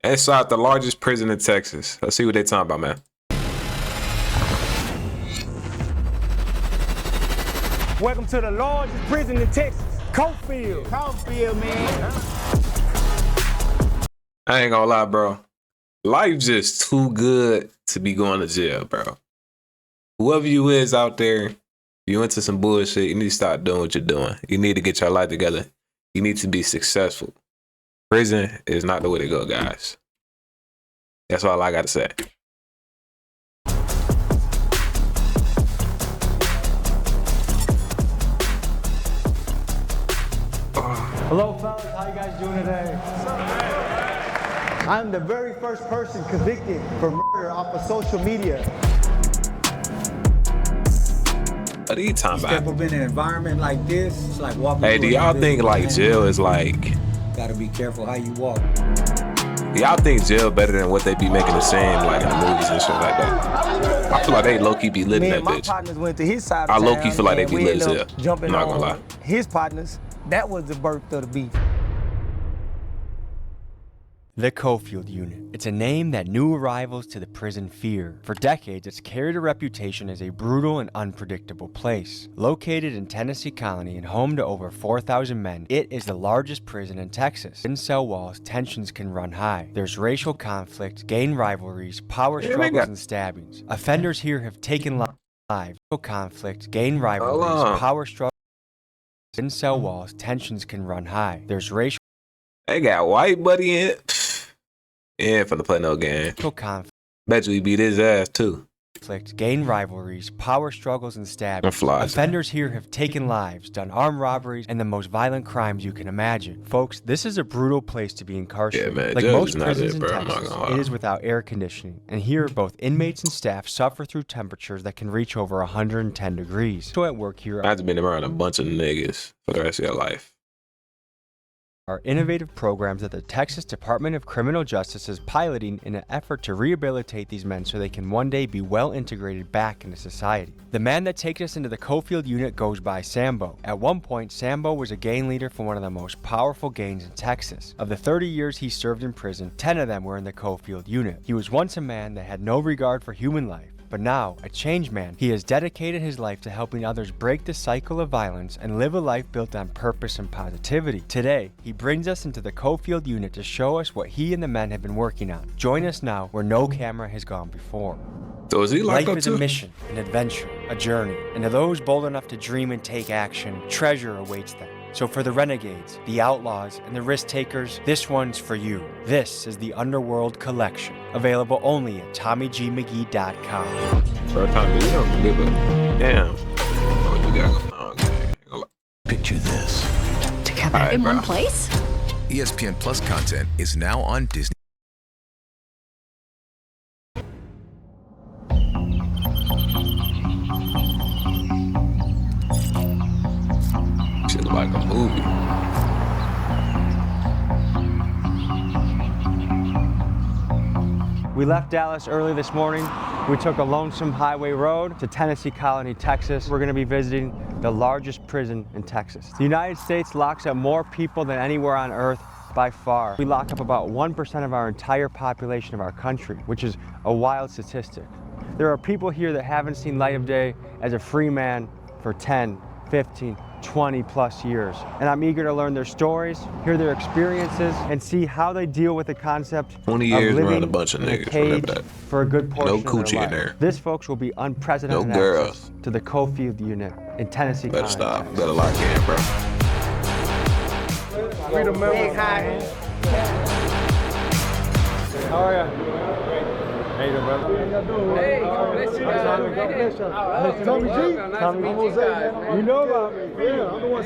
Inside the largest prison in Texas. Let's see what they talking about, man. Welcome to the largest prison in Texas, Coffield. Coffield, man. I ain't gonna lie, bro. Life just too good to be going to jail, bro. Whoever you is out there, you into some bullshit, you need to stop doing what you're doing. You need to get your life together. You need to be successful. Prison is not the way to go, guys. That's all I got to say. Hello, fellas. How you guys doing today? I'm the very first person convicted for murder off of social media. What are you talking Step about? up in an environment like this, it's like walking. Hey, do y'all think like jail is like... Gotta be careful how you walk. Y'all think jail better than what they be making it seem like in the movies and shit like that? I feel like they low-key be lit in Me that and my bitch. partners went to his side of I town. low-key feel like they and be we lit as ended up hell. jumping Not gonna on lie. his partners. That was the birth of the beef. The Coffield Unit. It's a name that new arrivals to the prison fear. For decades, it's carried a reputation as a brutal and unpredictable place. Located in Tennessee Colony and home to over 4,000 men, it is the largest prison in Texas. In cell walls, tensions can run high. There's racial conflict, gang rivalries, power struggles, and stabbings. Offenders here have taken lives. Conflict, gang rivalries, power struggles. In cell walls, tensions can run high. There's racial They got white buddy in it. He ain't finna play no game. conflict. Bet you he beat his ass too. Gang rivalries, power struggles, and stabbings. Flies. Offenders here have taken lives, done armed robberies, and the most violent crimes you can imagine. Folks, this is a brutal place to be incarcerated. Yeah, man, Like jail most is not prisons it, in bro. I'm not Texas, gonna lie. it is without air conditioning. And here, both inmates and staff suffer through temperatures that can reach over 110 degrees. So at work here I've been around a bunch of niggas for the rest of your life. are innovative programs that the Texas Department of Criminal Justice is piloting in an effort to rehabilitate these men so they can one day be well integrated back into society. The man that takes us into the Coffield unit goes by Sambo. At one point, Sambo was a gang leader for one of the most powerful gangs in Texas. Of the 30 years he served in prison, 10 of them were in the Coffield unit. He was once a man that had no regard for human life. But now, a changed man, he has dedicated his life to helping others break the cycle of violence and live a life built on purpose and positivity. Today, he brings us into the Coffield unit to show us what he and the men have been working on. Join us now where no camera has gone before. So is he locked Life up is too? a mission, an adventure, a journey, and to those bold enough to dream and take action, treasure awaits them. So for the renegades, the outlaws, and the risk takers, this one's for you. This is the Underworld Collection, available only at TommyGMcGee.com. First time you don't give a damn. What you got going on, gang? Picture this. Together All right, in bro. one place? ESPN Plus content is now on Disney. Shit look like a movie. We left Dallas early this morning. We took a lonesome highway road to Tennessee Colony, Texas. We're going to be visiting the largest prison in Texas. The United States locks up more people than anywhere on earth by far. We lock up about 1% of our entire population of our country, which is a wild statistic. There are people here that haven't seen light of day as a free man for 10, 15, 20 plus years. And I'm eager to learn their stories, hear their experiences, and see how they deal with the concept 20 of years living around a bunch of in niggas, a cage remember that. for a good portion of coochie their in there. life. This, folks, will be unprecedented No girls. access to the Coffield unit in Tennessee Better Colony, stop. Texas. Better lock in, bro. How are you? How you doing, brother? Hey, God bless you guys. Tommy G. Tommy Jose, man. You know about me. Yeah, I'm the one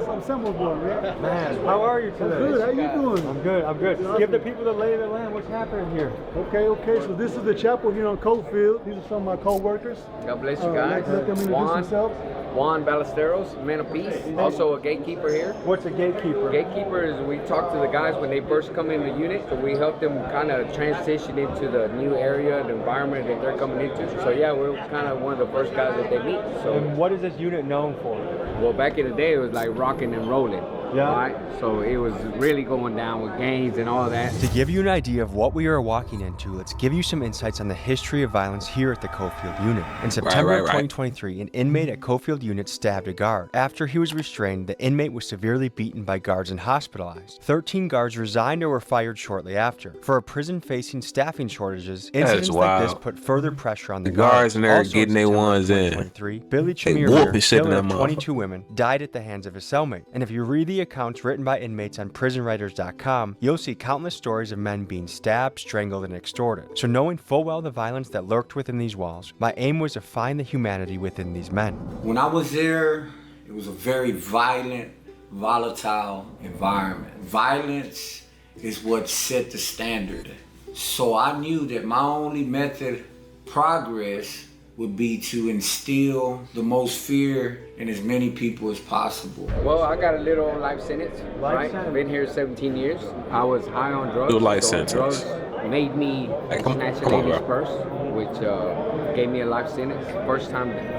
I'm Samuel boy, man. Man, how are you today? Good, how you doing? I'm good, I'm good. Give the people the lay of the land. What's happening here? Okay, so this is the chapel here on Coffield. These are some of my co-workers. God bless you guys. Let them introduce themselves. Juan Ballesteros, man of peace, also a gatekeeper here. What's a gatekeeper? Gatekeeper is we talk to the guys when they first come in the unit, so we help them kind of transition into the new area, the environment that they're coming into. So yeah, we're kind of one of the first guys that they meet. So And what is this unit known for? well, back in the day, it was like rocking and rolling. Yeah. Right? So it was really going down with gangs and all that. To give you an idea of what we are walking into, let's give you some insights on the history of violence here at the Coffield unit. In September of 2023, an inmate at Coffield unit stabbed a guard. After he was restrained, the inmate was severely beaten by guards and hospitalized. 13 guards resigned or were fired shortly after. For a prison facing staffing shortages, incidents like this put further pressure on the guards. And they're Also getting their ones in. Billy They Chimere, whooping shit in killer that of 22 women, died at the hands of his cellmate. And if you read the accounts written by inmates on prisonwriters.com, you'll see countless stories of men being stabbed, strangled, and extorted. So knowing full well the violence that lurked within these walls, my aim was to find the humanity within these men. When I was there, it was a very violent, volatile environment. Violence is what set the standard. So I knew that my only method of progress would be to instill the most fear in as many people as possible. Well, I got a little life sentence, right? Been here 17 years. I was high on drugs. Life so sentence. Drugs made me snatch a lady's purse, which gave me a life sentence.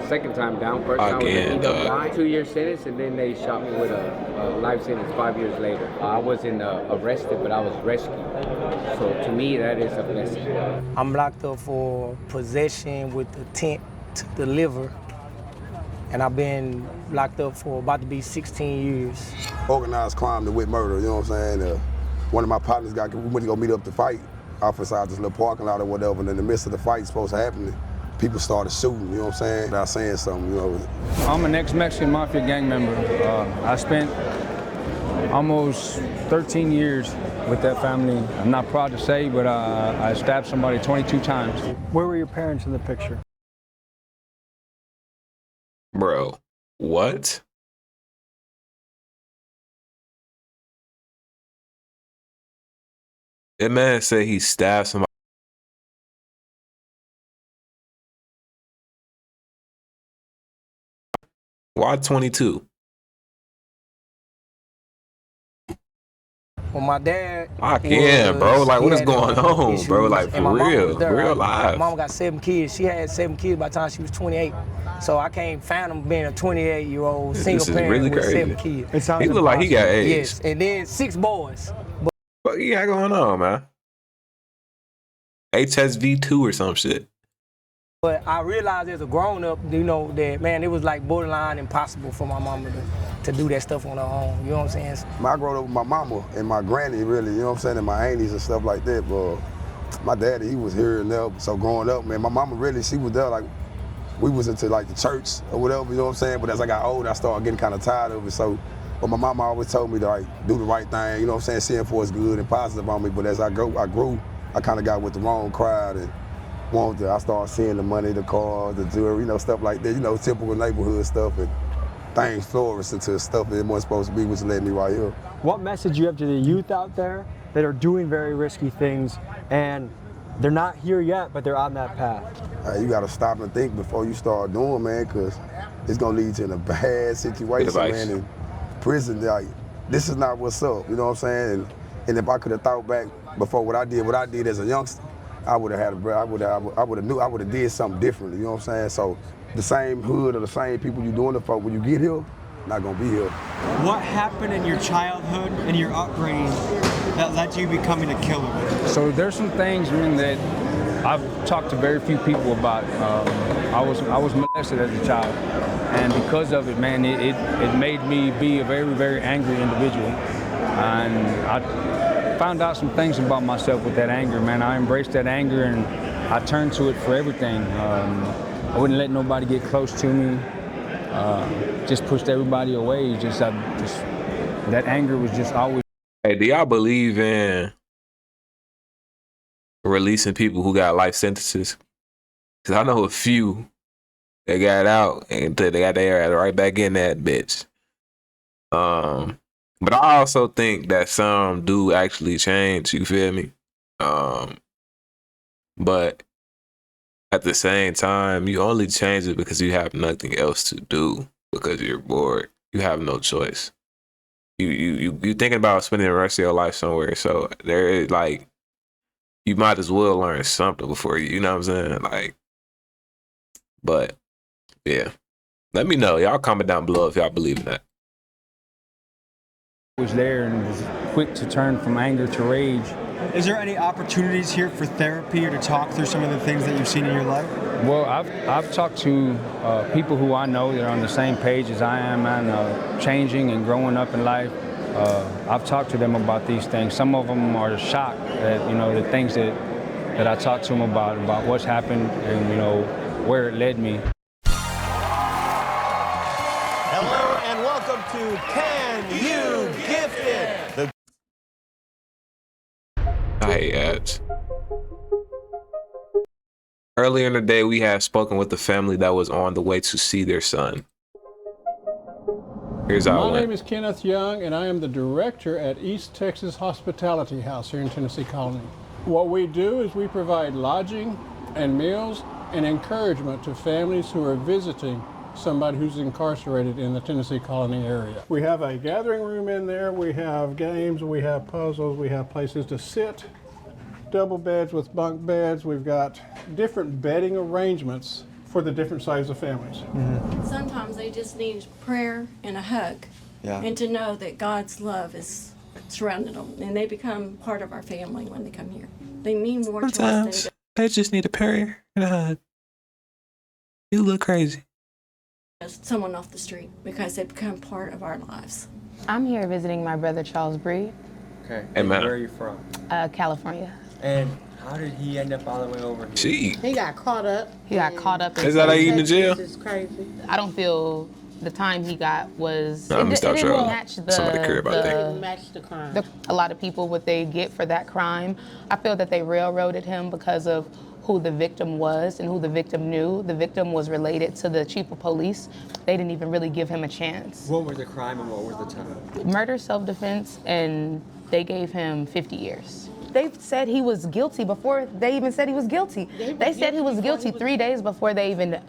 Second time down. First time was an 2-year sentence, and then they shot me with a life sentence 5 years later. I wasn't arrested, but I was rescued. So to me, that is a blessing. I'm locked up for possession with intent to deliver, and I've been locked up for about to be 16 years. Organized crime to with murder, you know what I'm saying? One of my partners we went to go meet up to fight outside this little parking lot or whatever, and in the midst of the fight supposed to happen, people started shooting, you know what I'm saying? Without saying something, you know. I'm an ex-Mexican Mafia gang member. I spent almost 13 years with that family. I'm not proud to say, but I stabbed somebody 22 times. Where were your parents in the picture? Bro, what? That man said he stabbed somebody. Why 22? Well, my dad. I can't, bro. Like, what is going on, bro? Like, for real, real life. My mom got 7 kids. She had 7 kids by the time she was 28. So I can't fathom being a 28-year-old single parent really with crazy. 7 kids. He look like he got AIDS. Yes, and then 6 boys. What you got going on, man? HSV2 or some shit. But I realized as a grown-up, you know, that, man, it was like borderline impossible for my mama to do that stuff on her own. You know what I'm saying? I grew up with my mama and my granny, really, you know what I'm saying, and my aunties and stuff like that. But my daddy, he was here and there. So growing up, man, my mama really, she was there, like, we was into, like, the church or whatever, you know what I'm saying? But as I got older, I started getting kind of tired of it. So, but my mama always told me to, like, do the right thing, you know what I'm saying, seeing for it's good and positive on me. But as I grew, I kind of got with the wrong crowd and I started seeing the money, the cars, the jewelry, you know, stuff like that, you know, typical neighborhood stuff, and things flourished into stuff that it wasn't supposed to be, which led me right here. What message you have to the youth out there that are doing very risky things, and they're not here yet, but they're on that path? You got to stop and think before you start doing, man, because it's going to lead you in a bad situation, man. In prison, like, this is not what's up, you know what I'm saying? And if I could have thought back before what I did as a youngster, I would have did something differently, you know what I'm saying? So the same hood or the same people you doing it for, when you get here, not gonna be here. What happened in your childhood and your upbringing that led to you becoming a killer? So there's some things, man, that I've talked to very few people about. I was molested as a child, and because of it, man, it made me be a very, very angry individual. And I found out some things about myself with that anger, man. I embraced that anger and I turned to it for everything. I wouldn't let nobody get close to me. Just pushed everybody away. That anger was just always. Hey, do y'all believe in releasing people who got life sentences? Because I know a few that got out and they got their ass right back in that bitch. But I also think that some do actually change, you feel me? But at the same time, you only change it because you have nothing else to do, because you're bored. You have no choice. You thinking about spending the rest of your life somewhere, so there is, like, you might as well learn something before you know what I'm saying? Like, but yeah. Let me know. Y'all comment down below if y'all believe in that. was there and was quick to turn from anger to rage. Is there any opportunities here for therapy or to talk through some of the things that you've seen in your life? Well, I've talked to people who I know that are on the same page as I am and changing and growing up in life. I've talked to them about these things. Some of them are shocked at, the things that I talked to them about what's happened and, where it led me. Hello and welcome to Can You Gift It? I hate ads. Earlier in the day, we had spoken with the family that was on the way to see their son. Here's how it went. My name is Kenneth Young, and I am the director at East Texas Hospitality House here in Tennessee Colony. What we do is we provide lodging and meals and encouragement to families who are visiting somebody who's incarcerated in the Tennessee Colony area. We have a gathering room in there, we have games, we have puzzles, we have places to sit, double beds with bunk beds, we've got different bedding arrangements for the different sizes of families. Mm-hmm. Sometimes they just need prayer and a hug, and to know that God's love is surrounding them, and they become part of our family when they come here. They mean more to us Sometimes they just need a prayer and a hug. You look crazy. someone off the street because they become part of our lives. I'm here visiting my brother Charles Bree. Okay. Hey, man. Where are you from? California. And how did he end up all the way over here? He got caught up. He got caught up. Is that how he in jail? This is crazy. I don't feel the time he got was. No, it didn't match the. Somebody care about that. It didn't match the crime. A lot of people, what they get for that crime, I feel that they railroaded him because of who the victim was and who the victim knew. The victim was related to the chief of police. They didn't even really give him a chance. What was the crime and what was the time? Murder, self-defense, and they gave him 50 years. They said he was guilty before they even said he was guilty. They said he was guilty 3 days before they even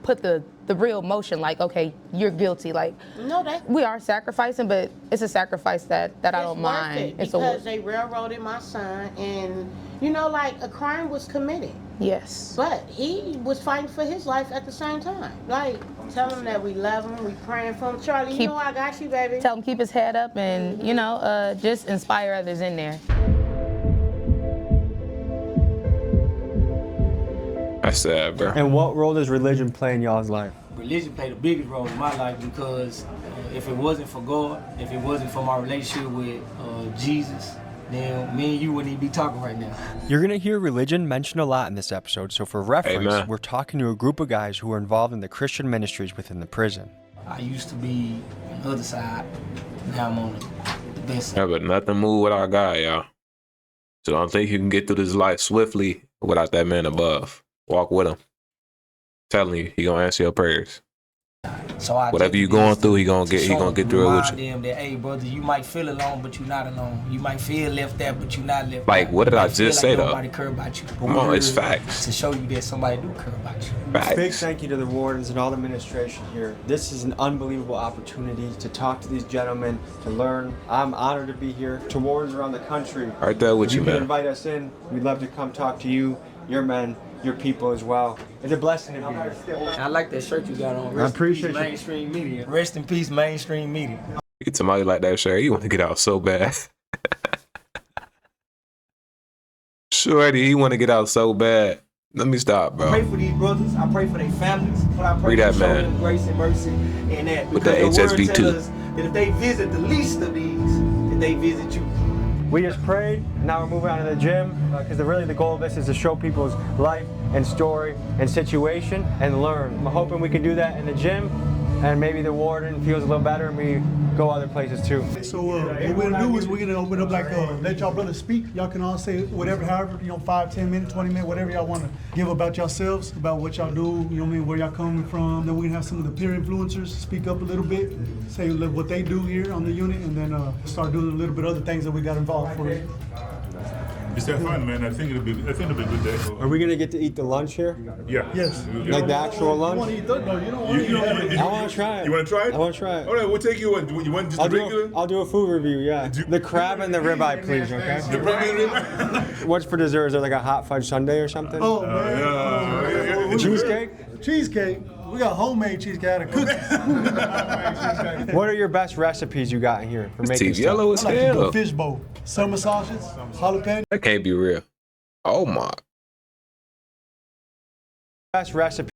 put the real motion, like, okay, you're guilty. Like, no, we are sacrificing, but it's a sacrifice that I don't mind. It's because they railroaded my son, and like a crime was committed. Yes. But he was fighting for his life at the same time. Like, tell him that we love him, we praying for him. Charlie, you know I got you, baby. Tell him keep his head up and, just inspire others in there. That's sad, bro. And what role does religion play in y'all's life? Religion played the biggest role in my life because if it wasn't for God, if it wasn't for my relationship with Jesus, then me and you wouldn't even be talking right now. You're gonna hear religion mentioned a lot in this episode, so for reference, we're talking to a group of guys who are involved in the Christian ministries within the prison. I used to be on the other side, now I'm on the best side. Yeah, but nothing move with our guy, y'all. So I don't think you can get through this life swiftly without that man above. Walk with him. Telling you, he gonna answer your prayers. So whatever you going through, he gonna get through it with you. Them that, hey, brother, you might feel alone, but you're not alone. You might feel left out, but you're not left Like, out. what did I just say, though? Nobody care about you. Come on, it's facts. To show you that somebody do care about you. Facts. Big thank you to the wardens and all the administration here. This is an unbelievable opportunity to talk to these gentlemen, to learn. I'm honored to be here. To wardens around the country. Right there with if you, you can man. invite us in, we'd love to come talk to you, your men, your people as well. It's a blessing to be here. I like that shirt you got on. I appreciate in peace, mainstream media. Rest in peace, mainstream media. Get somebody like that shirt, you want to get out so bad. Shorty, he want to get out so bad. Let me stop, bro. I pray for these brothers. I pray for their families. But I pray Read that, for show man. them grace and mercy and that. With the Because the word HSB2. tells us that if they visit the least of these, that they visit you. We just prayed, and now we're moving on to the gym, because really the goal of this is to show people's life and story and situation and learn. I'm hoping we can do that in the gym, and maybe the warden feels a little better and we go other places too. So what we're gonna do is we're gonna open up let y'all brothers speak. Y'all can all say whatever, however, 5, 10 minutes, 20 minutes, whatever y'all wanna give about yourselves, about what y'all do, where y'all coming from. Then we're gonna have some of the peer influencers speak up a little bit, say what they do here on the unit, and then start doing a little bit of other things that we got involved for. It's that fun, man. I think it'll be a good day. Are we gonna get to eat the lunch here? Yeah. Yes. Like the actual lunch? You wanna eat that? No, you don't wanna eat that. I wanna try it. You wanna try it? I wanna try it. All right, we'll take you on. You want just the regular? I'll do a food review, yeah. The crab and the ribeye, please, okay? The ribeye? What's for dessert? Is there like a hot fudge sundae or something? Oh, man. Cheesecake? Cheesecake. We got homemade cheesecake and cookies. What are your best recipes you got in here for making stuff? yellow as I like to do hell. a fish bowl. Summer sausage, jalapeno. That can't be real. Oh my. Best recipes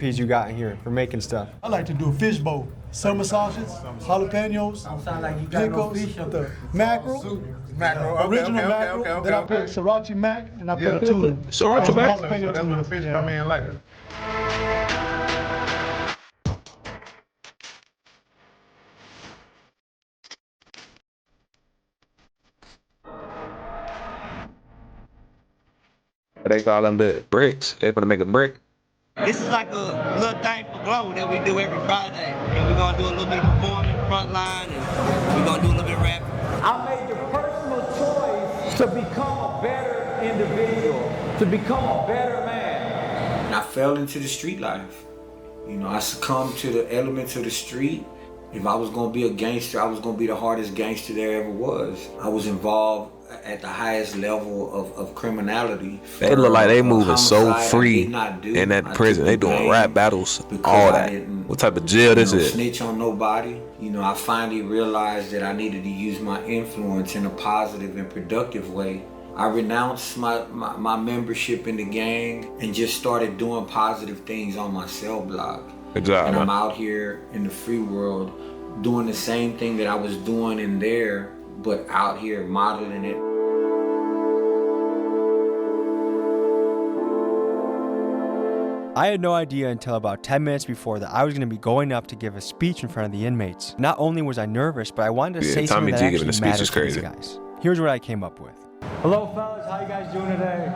you got in here for making stuff? I like to do a fish bowl. Summer sausage, jalapenos, pickles, the mackerel. Original mackerel. Then I put sriracha mac and I put tuna. Sriracha mac? Jalapeno That's when the fish come in later. They call them the bricks. They gonna make a brick. This is like a little thing for Glow that we do every Friday. And we're gonna do a little bit of performing, front line, and we're gonna do a little bit of rap. I made the personal choice to become a better individual, to become a better man. I fell into the street life. You know, I succumbed to the elements of the street. If I was gonna be a gangster, I was gonna be the hardest gangster there ever was. I was involved at the highest level of criminality. They look like they moving so free in that prison. They doing rap battles, all that. What type of jail this is? Snitch on nobody. You know, I finally realized that I needed to use my influence in a positive and productive way. I renounced my membership in the gang and just started doing positive things on my cell block. Good job, and I'm man. out here in the free world doing the same thing that I was doing in there, but out here modeling it. I had no idea until about 10 minutes before that I was going to be going up to give a speech in front of the inmates. Not only was I nervous, but I wanted to say something that actually mattered to these guys. Here's what I came up with. Hello, fellas. How you guys doing today?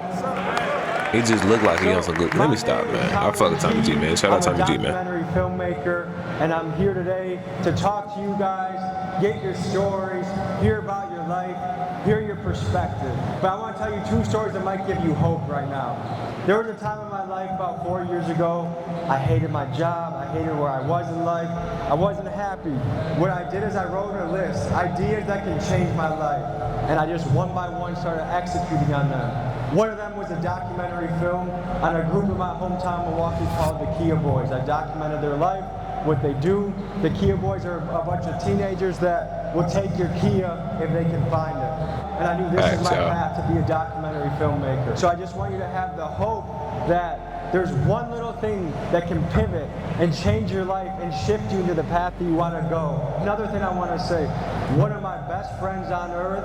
He just looked like he on some good. Let me stop, man. I fuck with Tommy G, man. Shout out Tommy G, man. I'm a documentary filmmaker, and I'm here today to talk to you guys, get your stories, hear about your life, hear your perspective. But I want to tell you 2 stories that might give you hope right now. There was a time in my life about 4 years ago, I hated my job, I hated where I was in life, I wasn't happy. What I did is I wrote a list, ideas that can change my life, and I just one by one started executing on them. One of them was a documentary film on a group in my hometown, Milwaukee, called the Kia Boys. I documented their life, what they do. The Kia Boys are a bunch of teenagers that will take your Kia if they can find it. And I knew this is my path to be a documentary filmmaker. So I just want you to have the hope that there's one little thing that can pivot and change your life and shift you into the path that you want to go. Another thing I want to say, one of my best friends on earth,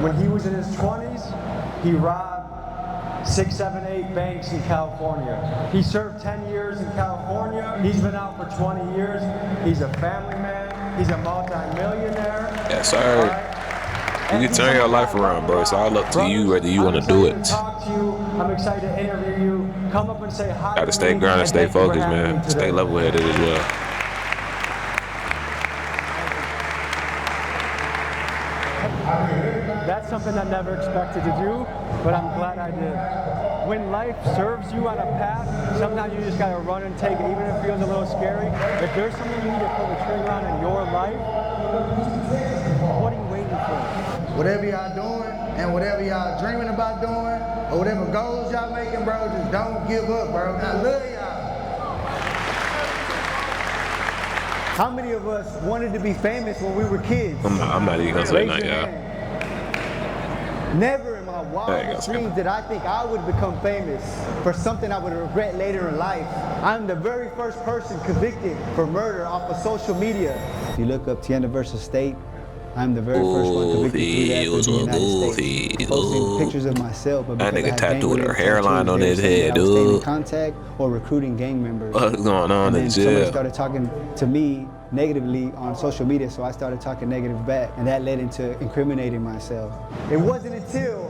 when he was in his 20s, he robbed 6, 7, 8 banks in California. He served 10 years in California. He's been out for 20 years. He's a family man. He's a multi-millionaire. Yes, sir. You can turn your life around, bro. It's all up to you whether you want to do it. Talk to you. I'm excited to interview you. Come up and say hi. Gotta stay grounded, stay focused, man. Stay level-headed as well. That's something I never expected to do, but I'm glad I did. When life serves you on a path, sometimes you just gotta run and take it, even if it feels a little scary. If there's something you need to pull the trigger on in your life, what are you waiting for? Whatever y'all doing and whatever y'all dreaming about doing, or whatever goals y'all making, bro, just don't give up, bro. I love y'all. How many of us wanted to be famous when we were kids? I'm not even gonna say nothing, y'all. Never in my wildest dreams did I think I would become famous for something I would regret later in life. I'm the very first person convicted for murder off of social media. If you look up Tienda versus State, I'm the very first one convicted through that for the United States. Posting pictures of myself, but That because I nigga had tattooed her gang-related hairline on his tattoos, they head, said I was staying in dude. contact or recruiting gang members. What's going on and in then somebody jail? started talking to me negatively on social media, so I started talking negative back, and that led into incriminating myself. It wasn't until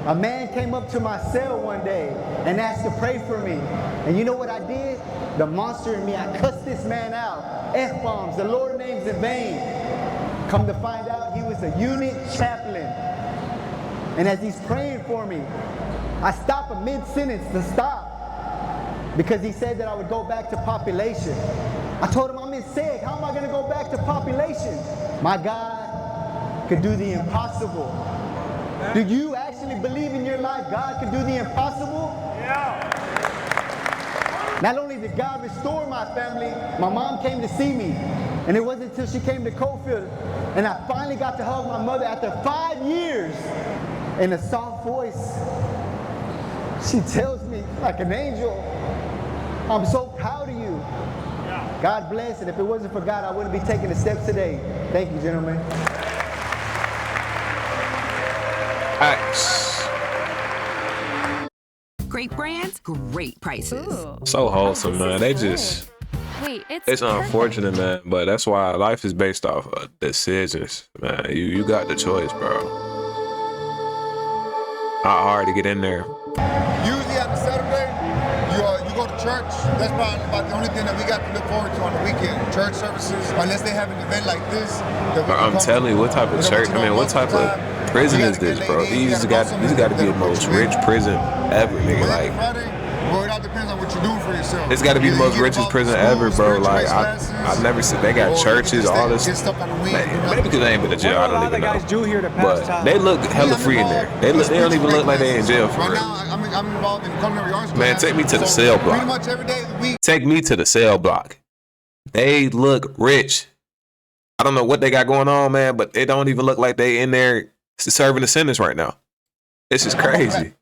a man came up to my cell one day and asked to pray for me. And you know what I did? The monster in me, I cussed this man out. F-bombs, the Lord names in vain. Come to find out, he was a unit chaplain. And as he's praying for me, I stop a mid-sentence to stop because he said that I would go back to population. I told him I'm in SEG, how am I gonna go back to population? My God could do the impossible. Do you actually believe in your life God could do the impossible? Yeah. Not only did God restore my family, my mom came to see me. And it wasn't until she came to Coffield and I finally got to hug my mother after 5 years in a soft voice. She tells me like an angel, I'm so proud of you. God bless, and if it wasn't for God, I wouldn't be taking the steps today. Thank you, gentlemen. Great brands, great prices. So wholesome, man. They just... Wait, it's unfortunate, man, but that's why life is based off of decisions, man. You got the choice, bro. How hard to get in there. Usually on Saturday, you go to church. That's probably about the only thing that we got to look forward to on the weekend. Church services, unless they have an event like this. I'm telling you, what type of church? I mean, what type of prison is this, bro? These got to be the most rich prison ever, nigga. Like. Well, it all depends on what you're doing for yourself. It's got to be the most richest prison ever, bro. Like, I've never seen. They got churches, all this. Maybe because they ain't been to jail. I don't even know. Guys do here to pass but time. they look hella free in there. They don't even look like they in jail for real. I'm involved in culinary arts. Man, take me to the cell block. Pretty much every day of the week. Take me to the cell block. They look rich. I don't know what they got going on, man, but it don't even look like they in there serving a sentence right now. This is crazy.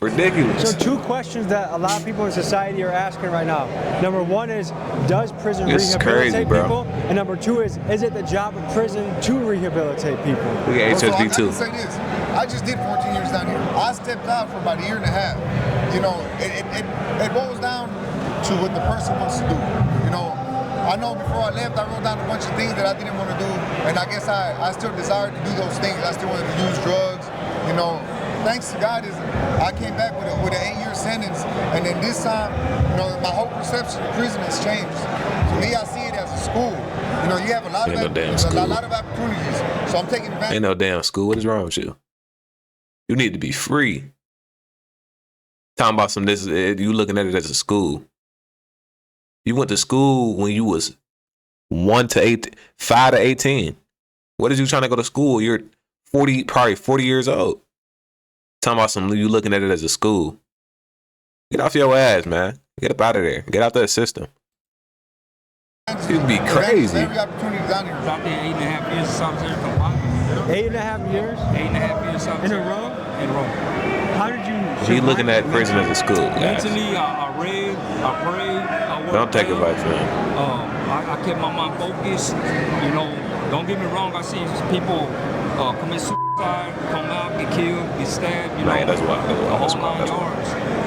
Ridiculous. So 2 questions that a lot of people in society are asking right now. Number 1 is, does prison rehabilitate people? And number 2 is it the job of prison to rehabilitate people? We got HSB too. I can say this. I just did 14 years down here. I stepped out for about a year and a half. You know, it boils down to what the person wants to do. You know, I know before I left, I wrote down a bunch of things that I didn't want to do, and I guess I still desired to do those things. I still wanted to use drugs, you know. Thanks to God, I came back with an 8-year sentence, and then this time, you know, my whole perception of prison has changed. To me, I see it as a school. You know, you have a lot of opportunities, so I'm taking advantage. Ain't no damn school. What is wrong with you? You need to be free. Talking about some this, you looking at it as a school. You went to school when you was 5 to 18. What is you trying to go to school? You're 40, probably 40 years old. Talking about some you looking at it as a school. Get off your ass, man. Get up out of there. Get out that system. You'd be crazy. Every opportunity down here. Out there 8.5 years of solitary confinement. 8.5 years? 8.5 years in a row? In a row. How did you survive? You looking at prison as a school, guys. Mentally, I read, I prayed, I worked. Don't take advice from him. I kept my mind focused. You know, don't get me wrong. I see people commit suicide, come out, get killed, get stabbed. You know, that's why. That's why.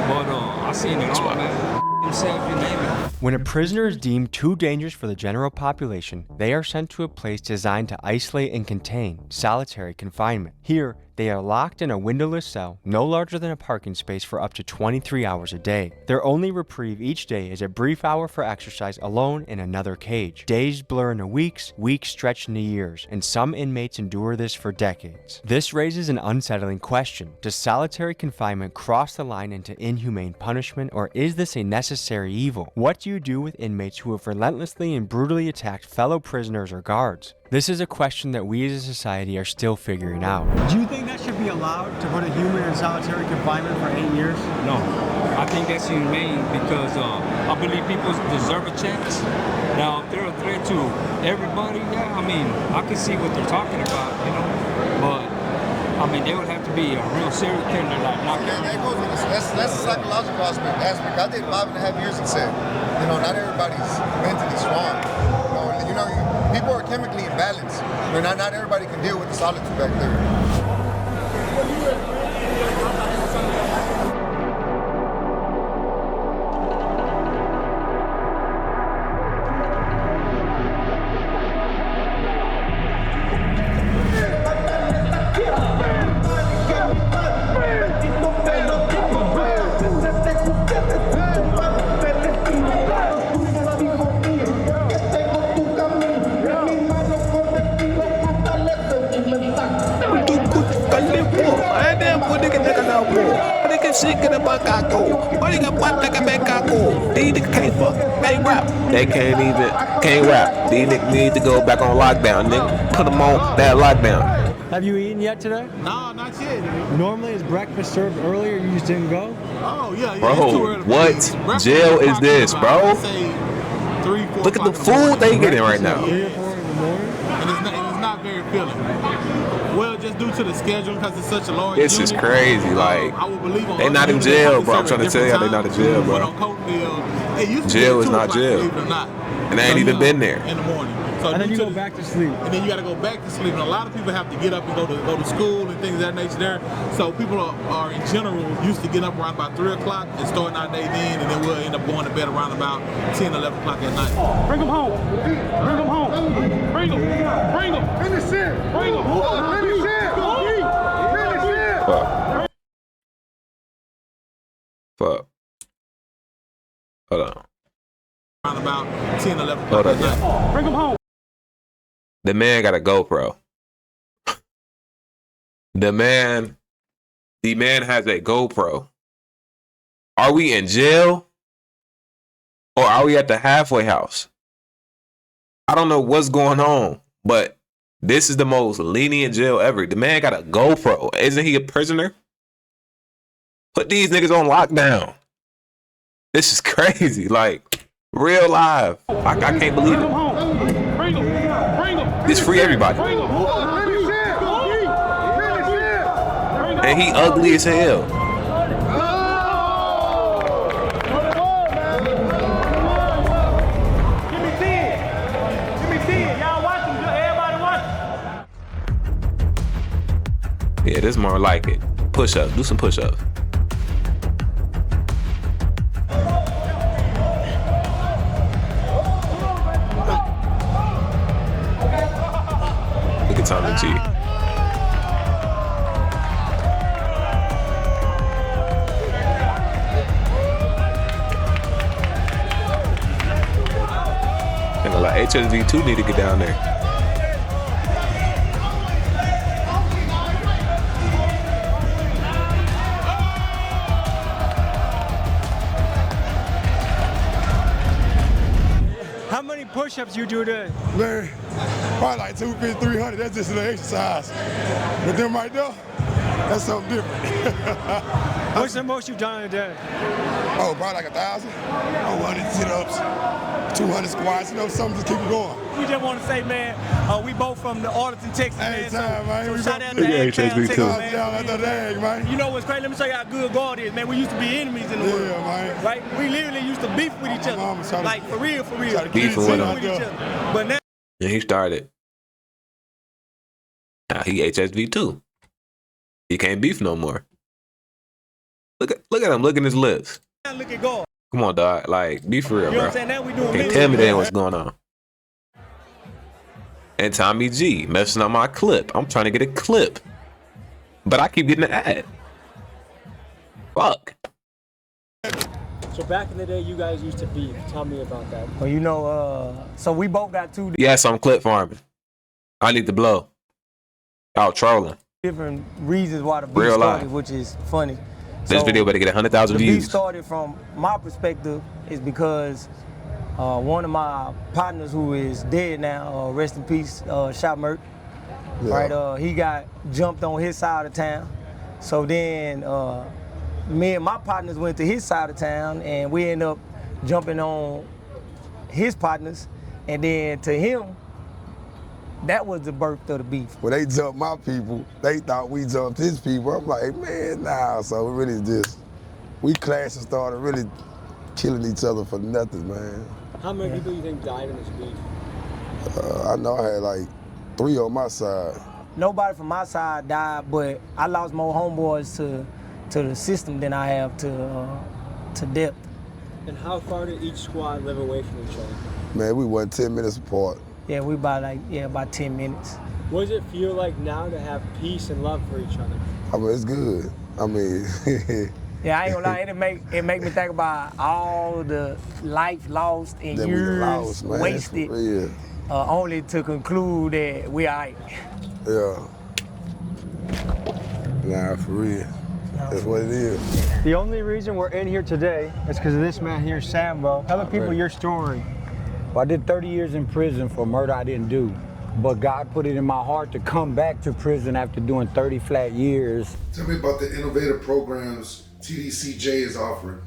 But I seen it all, man. Himself, you name it. When a prisoner is deemed too dangerous for the general population, they are sent to a place designed to isolate and contain solitary confinement. Here, they are locked in a windowless cell no larger than a parking space for up to 23 hours a day. Their only reprieve each day is a brief hour for exercise alone in another cage. Days blur into weeks, weeks stretch into years, and some inmates endure this for decades. This raises an unsettling question. Does solitary confinement cross the line into inhumane punishment, or is this a necessary evil? What do you do with inmates who have relentlessly and brutally attacked fellow prisoners or guards? This is a question that we as a society are still figuring out. Do you think that should be allowed to put a human in solitary confinement for 8 years? No, I think that's humane because I believe people deserve a chance. Now, if they're a threat to everybody, yeah, I mean, I can see what they're talking about, you know, but I mean, there would have to be a real serial killer like knock down. That's a psychological aspect. I did 5.5 years in cell. You know, not everybody's mentally strong. You know, people are chemically imbalanced. I mean, not everybody can deal with the solitude back there. They can't rap. These niggas need to go back on lockdown, nigga. Put them on that lockdown. Have you eaten yet today? No, not yet. Normally is breakfast served earlier, you just didn't go? Oh, yeah. Bro, what jail is this, bro? Look at the food they getting right now. 3 or 4 in the morning? And it's not very filling. Well, just due to the schedule, because it's such a large This is crazy. Like, I would believe they not in jail, bro. I'm trying to tell y'all they not in jail, bro. Jail is not jail. And they ain't even been there. In the morning. So and then you go back to sleep. And then you got to go back to sleep. And a lot of people have to get up and go to school and things of that nature there. So people are in general used to get up around about 3 o'clock and starting our day then, and then we'll end up going to bed around about 10, 11 o'clock at night. Bring them home. Bring them home. Bring them. Bring them. Finish it. Bring them. Finish it. Finish it. Fuck. Hold on. Around about 10, 11 o'clock at night. Bring them home. The man got a GoPro. The man has a GoPro. Are we in jail? Or are we at the halfway house? I don't know what's going on, but this is the most lenient jail ever. The man got a GoPro. Isn't he a prisoner? Put these niggas on lockdown. This is crazy. Like, real live. I can't believe it. It's free everybody. And he ugly as hell. Give me 10. Give me 10. Y'all watch him. Everybody watch him. Yeah, this is more like it. Push up. Do some push ups. Look at Tommy G. And like HSV2 need to get down there. How many push-ups you do today? Man, probably like 250, 300. That's just an exercise. But them right there, that's something different. What's the most you've done in a day? Oh, probably like 1,000. 100 sit-ups, 200 squats, something just keep it going. We just want to say, man, we both from the Arlington, Texas, man. So shout out to HSV2. Texas, man. You know what's crazy? Let me show you how good God is, man. We used to be enemies in the world. Man. Right? We literally used to beef with each other. Like, for real. Beefing with each other. But now, And he started. Now he HSV2. He can't beef no more. Look at him. Look at his lips. look at God. Come on, dog. Like, be for real, You know bro. what I'm saying? Now we doing Can't tell me that ain't what's going on. And Tommy G messing up my clip. I'm trying to get a clip, but I keep getting an ad. Fuck. So back in the day, you guys used to beef. Tell me about that. Well, so we both got two Yes, I'm clip farming. I need to blow. Y'all trolling. different reasons why the beef Real started, life. which is funny. This video better get 100,000 The beef views. started from my perspective is because one of my partners who is dead now, rest in peace, Shot Merck, right? He got jumped on his side of town. So then me and my partners went to his side of town and we ended up jumping on his partners. And then to him, that was the birth of the beef. When they jumped my people, they thought we jumped his people. I'm like, man, nah. So it really just, we clashed and started really killing each other for nothing, man. How many people do you think died in this beef? I know I had like 3 on my side. Nobody from my side died, but I lost more homeboys to the system than I have to death. And how far did each squad live away from each other? Man, we went 10 minutes apart. Yeah, we about 10 minutes. What does it feel like now to have peace and love for each other? I mean, it's good. I mean, yeah, I ain't gonna lie, it make me think about all the life lost and that years we lost, man, wasted, for real. only to conclude that we all right. Yeah. Nah, for real. That's what it is. The only reason we're in here today is because of this man here, Sambo. Tell the people your story. Well, I did 30 years in prison for murder I didn't do. but God put it in my heart to come back to prison after doing 30 flat years. Tell me about the innovative programs TDCJ is offering.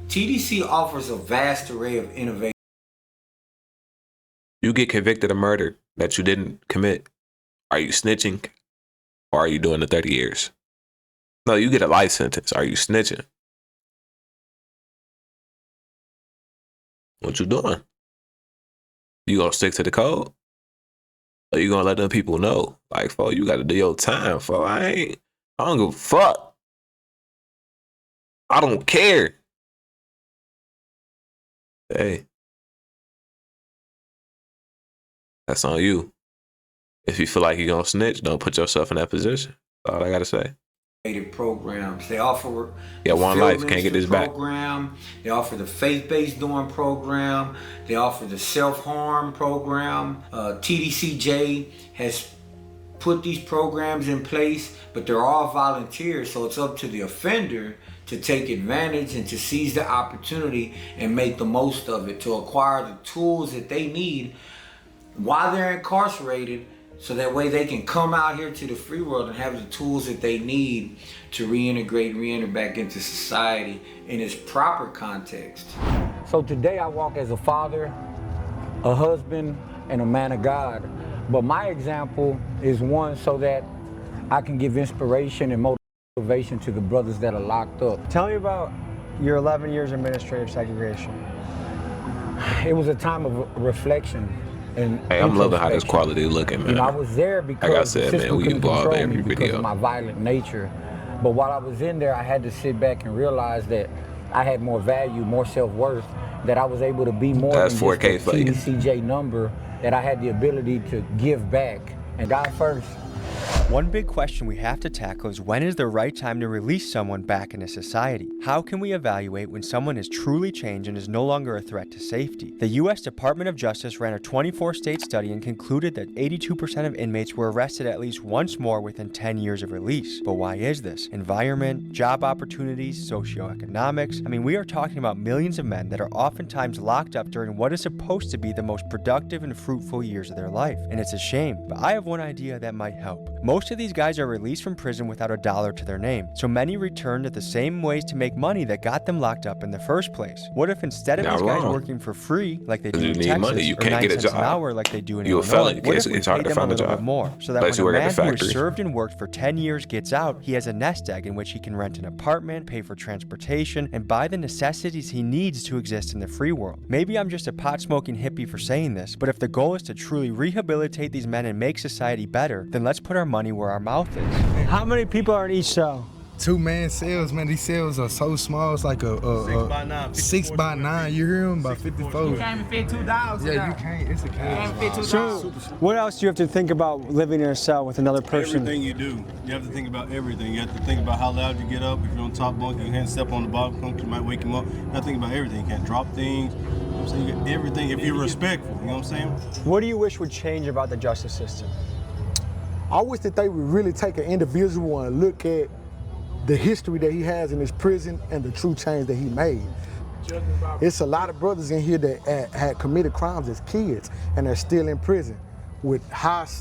TDC offers a vast array of innovation. You get convicted of murder that you didn't commit. Are you snitching or are you doing the 30 years? No, you get a life sentence. Are you snitching? What you doing? You gonna stick to the code? Or you gonna let them people know? Like, fo, you gotta do your time, fo. I don't give a fuck. I don't care. Hey. That's on you. If you feel like you're gonna snitch, don't put yourself in that position. That's all I gotta say. Programs. They offer one life, can't get this back. Program. They offer the faith-based dorm program. They offer the self-harm program. TDCJ has put these programs in place, but they're all volunteers, so it's up to the offender to take advantage and to seize the opportunity and make the most of it, to acquire the tools that they need while they're incarcerated, so that way they can come out here to the free world and have the tools that they need to reintegrate, reenter back into society in its proper context. So today I walk as a father, a husband, and a man of God. But my example is one so that I can give inspiration and motivation to the brothers that are locked up. Tell me about your 11 years of administrative segregation. It was a time of reflection. And hey, I'm loving how this quality looking, man. You know, I was there because like I said, the man, we couldn't evolve control every me because video. of my violent nature. But while I was in there, I had to sit back and realize that I had more value, more self-worth, that I was able to be more That's than 4K just a for you. TDCJ number, that I had the ability to give back. And God first. One big question we have to tackle is, when is the right time to release someone back into society? How can we evaluate when someone has truly changed and is no longer a threat to safety? The U.S. Department of Justice ran a 24-state study and concluded that 82% of inmates were arrested at least once more within 10 years of release. But why is this? Environment, job opportunities, socioeconomics. I mean, we are talking about millions of men that are oftentimes locked up during what is supposed to be the most productive and fruitful years of their life. And it's a shame, but I have one idea that might help. Most of these guys are released from prison without a dollar to their name, so many return to the same ways to make money that got them locked up in the first place. What if instead of these guys working for free, like they do in Texas, money. You or can't 9 get a cents job. an hour like they do in You a Illinois, felon. what if we It's hard paid to them a find a little job. bit more, so that Unless you when a work at man the who has factory. served and worked for 10 years gets out, he has a nest egg in which he can rent an apartment, pay for transportation, and buy the necessities he needs to exist in the free world. Maybe I'm just a pot-smoking hippie for saying this, but if the goal is to truly rehabilitate these men and make society better, then let's put our money where our mouth is. How many people are in each cell? 2-man cells, man. These cells are so small. It's like a 6x9. You hear them? About 54. You can't even fit 2 dogs. Yeah, you can't. It's a cage. You can't fit 2 So, dogs. what else do you have to think about living in a cell with another person? Everything you do, you have to think about everything. You have to think about how loud you get up. If you're on top bunk, you can't step on the bottom bunk, you might wake him up. You have to think about everything. You can't drop things. You know what I'm saying? You got everything if you're respectful. You know what I'm saying? What do you wish would change about the justice system? I wish that they would really take an individual and look at the history that he has in his prison and the true change that he made. It's a lot of brothers in here that had committed crimes as kids and they're still in prison with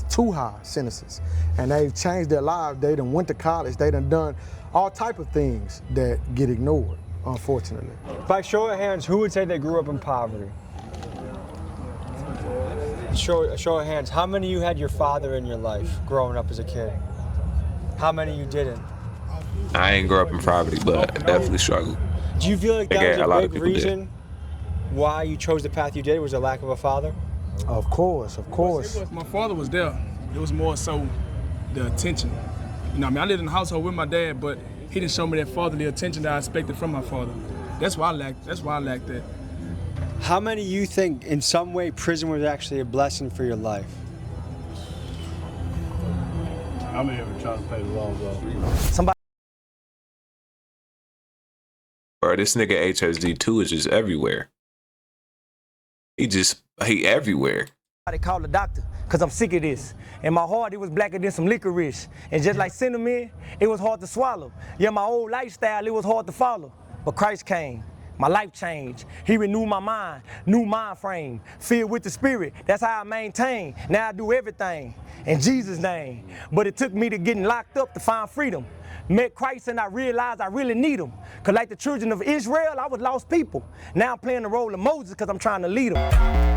too high sentences. And they've changed their lives. They done went to college. They done all type of things that get ignored, unfortunately. By show of hands, who would say they grew up in poverty? Show of hands, how many of you had your father in your life growing up as a kid? How many of you didn't? I ain't grew up in poverty, but definitely struggled. Do you feel like that a lot was of a big people did. reason why you chose the path you did, was a lack of a father? Of course. My father was there. It was more so the attention. You know, I mean, I lived in the household with my dad, but he didn't show me that fatherly attention that I expected from my father. That's why I lacked that. How many of you think in some way prison was actually a blessing for your life? I'm here trying to play the long ball. Somebody. Bro, this nigga HSD2 is just everywhere. He everywhere. They called the doctor, because I'm sick of this. In my heart, it was blacker than some licorice. And just like cinnamon, it was hard to swallow. Yeah, my old lifestyle, it was hard to follow. But Christ came. My life changed. He renewed my mind, new mind frame, filled with the Spirit. That's how I maintain. Now I do everything in Jesus' name. But it took me to getting locked up to find freedom. Met Christ and I realized I really need him. Because like the children of Israel, I was lost people. Now I'm playing the role of Moses because I'm trying to lead them.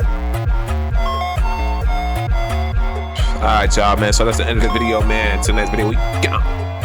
All right, y'all, man. So that's the end of the video, man. Till next video, we gone.